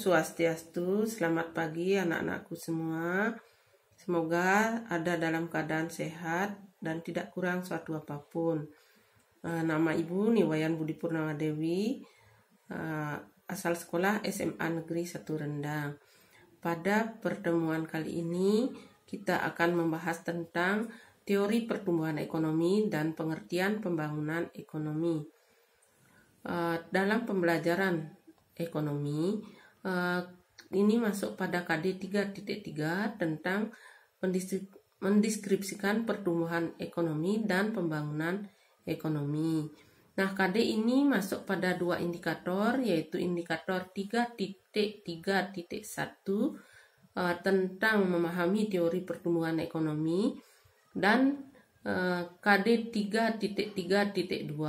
Swastiastu, selamat pagi anak-anakku semua. Semoga ada dalam keadaan sehat dan tidak kurang suatu apapun. Nama Ibu Niwayan Budi Purnama Dewi, asal sekolah SMA Negeri 1 Rendang. Pada pertemuan kali ini kita akan membahas tentang teori pertumbuhan ekonomi dan pengertian pembangunan ekonomi. Dalam pembelajaran ekonomi, ini masuk pada KD 3.3 tentang mendeskripsikan pertumbuhan ekonomi dan pembangunan ekonomi. Nah, KD ini masuk pada dua indikator, yaitu indikator 3.3.1 tentang memahami teori pertumbuhan ekonomi dan KD 3.3.2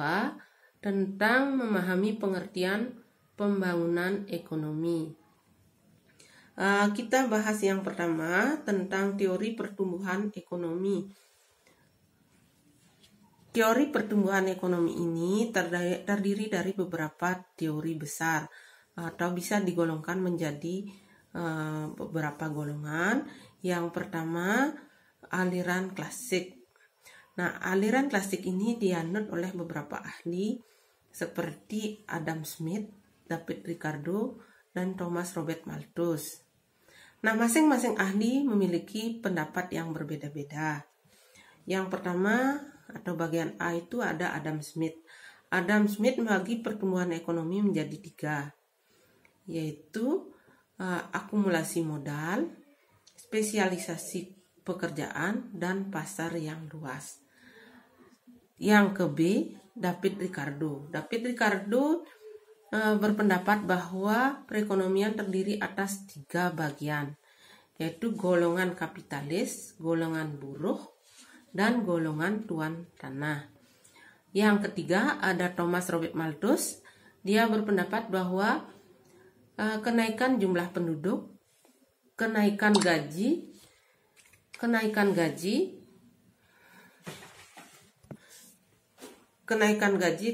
tentang memahami pengertian pembangunan ekonomi. Kita bahas yang pertama tentang teori pertumbuhan ekonomi. Teori pertumbuhan ekonomi ini terdiri dari beberapa teori besar atau bisa digolongkan menjadi beberapa golongan. Yang pertama, aliran klasik. Nah, aliran klasik ini dianut oleh beberapa ahli seperti Adam Smith, David Ricardo, dan Thomas Robert Malthus. Nah, masing-masing ahli memiliki pendapat yang berbeda-beda. Yang pertama atau bagian A itu ada Adam Smith. Adam Smith membagi pertumbuhan ekonomi menjadi 3, yaitu akumulasi modal, spesialisasi pekerjaan, dan pasar yang luas. Yang ke B, David Ricardo. David Ricardo berpendapat bahwa perekonomian terdiri atas 3 bagian, yaitu golongan kapitalis, golongan buruh, dan golongan tuan tanah. Yang ketiga ada Thomas Robert Malthus. Dia berpendapat bahwa kenaikan jumlah penduduk, kenaikan gaji,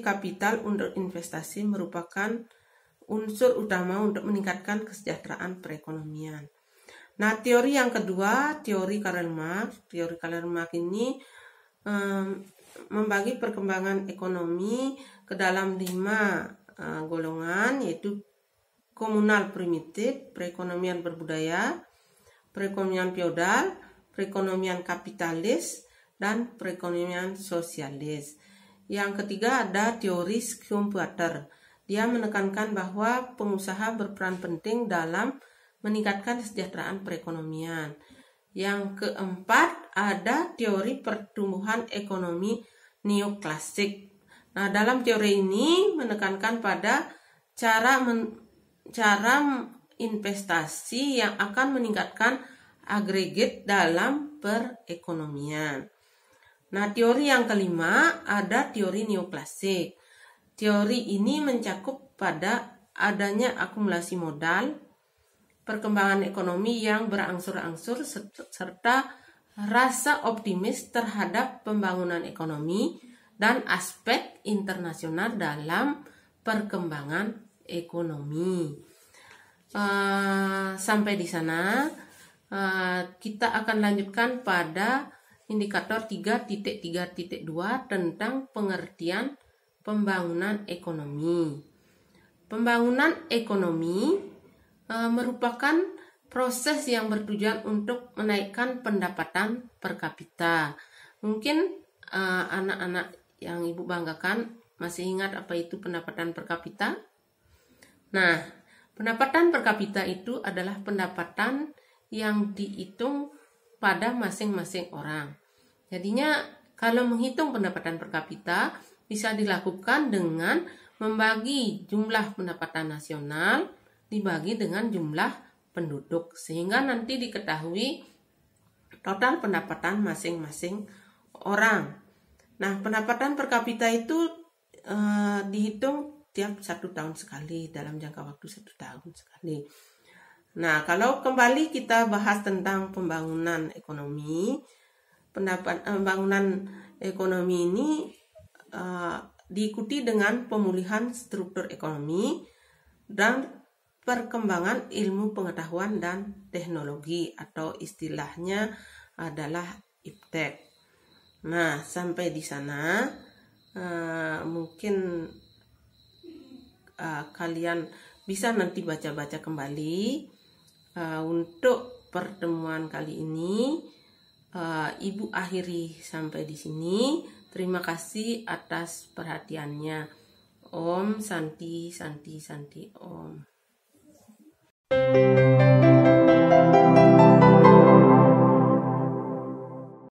kapital untuk investasi merupakan unsur utama untuk meningkatkan kesejahteraan perekonomian. Nah, teori yang kedua, teori Karl Marx. Teori Karl Marx ini membagi perkembangan ekonomi ke dalam 5 golongan, yaitu komunal primitif, perekonomian berbudaya, perekonomian feodal, perekonomian kapitalis, dan perekonomian sosialis. Yang ketiga ada teori Schumpeter. Dia menekankan bahwa pengusaha berperan penting dalam meningkatkan kesejahteraan perekonomian. Yang keempat ada teori pertumbuhan ekonomi neoklasik. Nah, dalam teori ini menekankan pada cara investasi yang akan meningkatkan agregat dalam perekonomian. Nah, teori yang kelima ada teori neoklasik. Teori ini mencakup pada adanya akumulasi modal, perkembangan ekonomi yang berangsur-angsur, serta rasa optimis terhadap pembangunan ekonomi dan aspek internasional dalam perkembangan ekonomi. Sampai di sana kita akan lanjutkan pada indikator 3.3.2 tentang pengertian pembangunan ekonomi. Pembangunan ekonomi merupakan proses yang bertujuan untuk menaikkan pendapatan per kapita. Mungkin anak-anak yang Ibu banggakan masih ingat apa itu pendapatan per kapita? Nah, pendapatan per kapita itu adalah pendapatan yang dihitung pada masing-masing orang. Jadinya kalau menghitung pendapatan per kapita bisa dilakukan dengan membagi jumlah pendapatan nasional dibagi dengan jumlah penduduk, sehingga nanti diketahui total pendapatan masing-masing orang. Nah, pendapatan per kapita itu dihitung tiap 1 tahun sekali, dalam jangka waktu 1 tahun sekali. Nah, kalau kembali kita bahas tentang pembangunan ekonomi, pembangunan ekonomi ini diikuti dengan pemulihan struktur ekonomi dan perkembangan ilmu pengetahuan dan teknologi, atau istilahnya adalah iptek. Nah, sampai di sana mungkin kalian bisa nanti baca-baca kembali. Untuk pertemuan kali ini Ibu akhiri sampai di sini. Terima kasih atas perhatiannya. Om Santi Santi Santi Om.